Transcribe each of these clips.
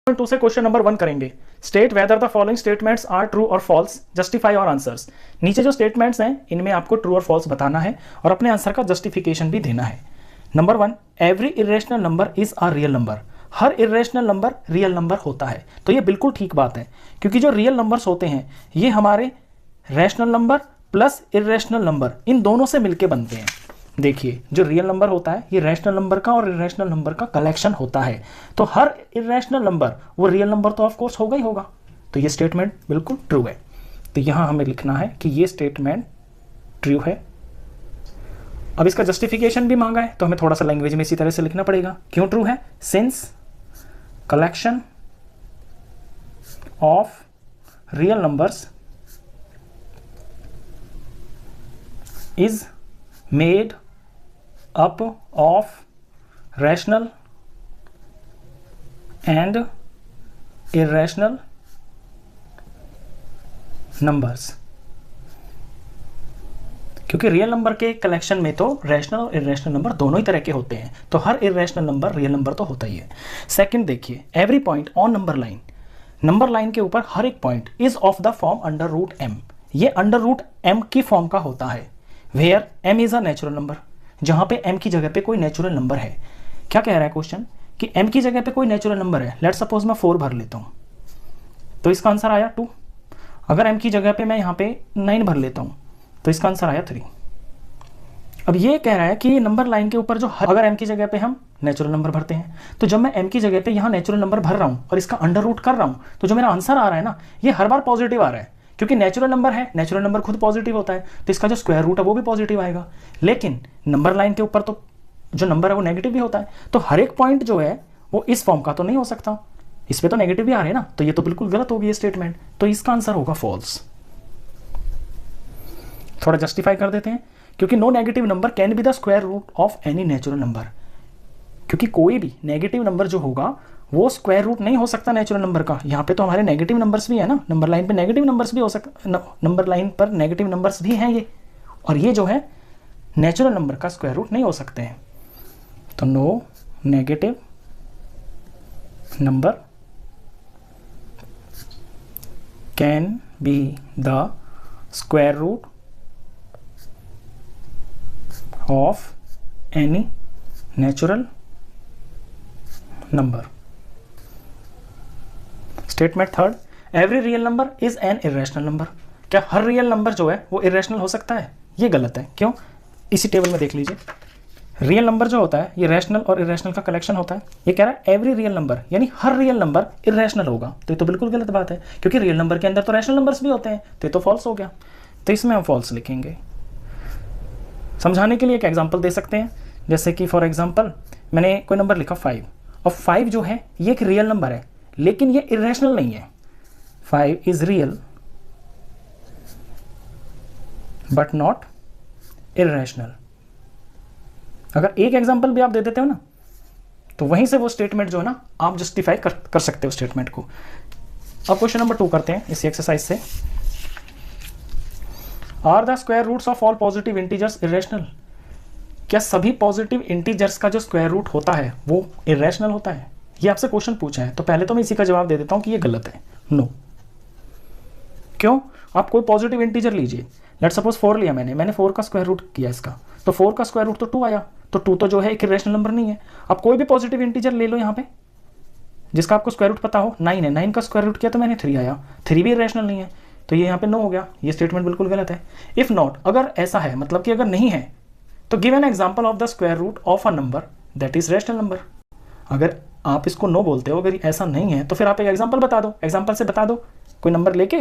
2 से question number 1 करेंगे। State whether the following statements are true और फॉल्स, जस्टिफाई और आंसर्स। नीचे जो स्टेटमेंट्स हैं इनमें आपको ट्रू और फॉल्स बताना है और अपने आंसर का जस्टिफिकेशन भी देना है। Number 1, every irrational number is a real number. Her irrational number real number होता है। तो ये बिल्कुल ठीक बात है, क्योंकि जो रियल नंबर्स होते हैं ये हमारे rational number plus irrational number in दोनों से मिलके बनते हैं। देखिए, जो रियल नंबर होता है ये रैशनल नंबर का और इरेशनल नंबर का कलेक्शन होता है। तो हर इरेशनल नंबर वो रियल नंबर तो ऑफ कोर्स होगा ही होगा। तो ये स्टेटमेंट बिल्कुल ट्रू है। तो यहां हमें लिखना है कि ये स्टेटमेंट ट्रू है। अब इसका जस्टिफिकेशन भी मांगा है तो हमें थोड़ा सा लैंग्वेज में इसी तरह से लिखना पड़ेगा। क्यों ट्रू है? Since collection of real numbers is made up of rational and irrational numbers। क्योंकि रियल नंबर के कलेक्शन में तो रैशनल और इरेशनल नंबर दोनों ही तरह के होते हैं, तो हर इरेशनल नंबर रियल नंबर तो होता ही है। सेकंड देखिए, every point on number line, number line के ऊपर हर एक point is of the form under root m. ये अंडर रूट एम की फॉर्म का होता है। Where m is a natural number, जहां पे m की जगह पे कोई नेचुरल नंबर है। क्या कह रहा है क्वेश्चन कि m की जगह पे कोई नेचुरल नंबर है। लेट्स सपोज मैं 4 भर लेता हूं तो इसका आंसर आया 2। अगर m की जगह पे मैं यहां पे 9 भर लेता हूं तो इसका आंसर आया 3। अब ये कह रहा है कि नंबर लाइन के ऊपर जो अगर m की जगह पे हम नेचुरल नंबर भरते हैं तो जब मैं m की जगह पे यहां नेचुरल नंबर भर रहा हूं और इसका अंडर रूट कर रहा हूं तो जो मेरा आंसर आ रहा है ना, ये हर बार पॉजिटिव आ रहा है, क्योंकि नेचुरल नंबर है, नेचुरल नंबर खुद पॉजिटिव होता है तो इसका जो स्क्वायर रूट है वो भी पॉजिटिव आएगा। लेकिन नंबर लाइन के ऊपर तो जो नंबर है वो नेगेटिव भी होता है, तो हर एक पॉइंट जो है वो इस फॉर्म का तो नहीं हो सकता, इस पे तो नेगेटिव भी आ रहे हैं ना, तो ये तो बिल्कुल गलत होगी ये स्टेटमेंट। तो इसका आंसर होगा फॉल्स। थोड़ा जस्टिफाई कर देते हैं, क्योंकि no negative number can be the square root of any natural number. क्योंकि कोई भी नेगेटिव नंबर जो होगा वो स्क्वायर रूट नहीं हो सकता नेचुरल नंबर का। यहाँ पे तो हमारे नेगेटिव नंबर्स भी है ना, नंबर लाइन पे नेगेटिव नंबर्स भी हो सकते, नंबर लाइन पर नेगेटिव नंबर्स भी हैं ये, और ये जो है नेचुरल नंबर का स्क्वायर रूट नहीं हो सकते हैं। तो no negative number can be the square root of any natural number. Statement third, every real number is an irrational number. क्या हर रियल नंबर जो है वो इरेशनल हो सकता है? ये गलत है। क्यों? इसी टेबल में देख लीजिए, रियल नंबर जो होता है ये रैशनल और इरेशनल का कलेक्शन होता है। ये कह रहा है एवरी रियल नंबर, यानी हर रियल नंबर इरेशनल होगा, तो ये तो बिल्कुल गलत बात है, क्योंकि रियल नंबर के अंदर तो रैशनल नंबर्स भी होते हैं, तो ये तो फॉल्स हो गया। तो इसमें हम फॉल्स लिखेंगे। समझाने के लिए एक एग्जाम्पल दे सकते हैं, जैसे कि फॉर एग्जाम्पल मैंने कोई नंबर लिखा 5, और 5 जो है ये एक रियल नंबर है लेकिन ये इरेशनल नहीं है। 5 is real but not irrational. अगर एक एग्जांपल भी आप दे देते हो ना तो वहीं से वो स्टेटमेंट जो है ना आप जस्टिफाई कर सकते हो स्टेटमेंट को। अब क्वेश्चन नंबर 2 करते हैं इसी एक्सरसाइज से। Are the square roots of all positive integers irrational. क्या सभी पॉजिटिव इंटीजर्स का जो स्क्वायर रूट होता है वो इरेशनल होता है? ये आपसे क्वेश्चन पूछा है, तो पहले तो मैं इसी का जवाब दे देता हूं कि ये गलत है, नो। क्यों? आप कोई पॉजिटिव इंटीजर लीजिए, लेट्स सपोज 4 लिया मैंने 4 का स्क्वायर रूट किया इसका, तो 4 का स्क्वायर रूट तो 2 आया, तो 2 तो जो है एक इरेशनल नंबर नहीं है। अब कोई भी पॉजिटिव इंटीजर ले लो यहाँ पे जिसका आपको स्क्वायर रूट पता हो, 9 है, 9 का स्क्वायर रूट किया तो मैंने 3 आया, 3 भी इरेशनल नहीं है, तो ये यहाँ पे नो हो गया। ये स्टेटमेंट बिल्कुल गलत है। इफ नॉट, अगर ऐसा है, मतलब कि अगर नहीं है, तो give an example of the square root of a number that is rational number. अगर आप इसको नो बोलते हो, अगर ऐसा नहीं है, तो फिर आप एक एग्जाम्पल बता दो, एग्जाम्पल से बता दो, कोई नंबर लेके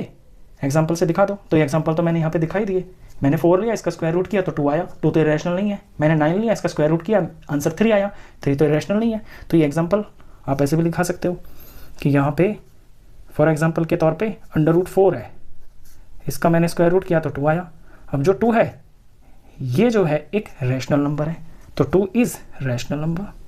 एग्जाम्पल से दिखा दो। तो ये एग्जाम्पल तो मैंने यहाँ पे दिखाई दिए, मैंने 4 लिया, इसका स्क्वायर रूट किया तो 2 आया, 2 तो इरेशनल नहीं है। मैंने 9 लिया, इसका स्क्वायर रूट किया, आंसर 3 आया, 3 तो इरेशनल नहीं है। तो ये एग्जाम्पल आप ऐसे भी दिखा सकते हो कि यहाँ पे फॉर एग्जाम्पल के तौर पे अंडर रूट 4 है, इसका मैंने स्क्वायर रूट किया तो 2 आया। अब जो 2 है ये जो है एक रैशनल नंबर है, तो 2 इज रैशनल नंबर।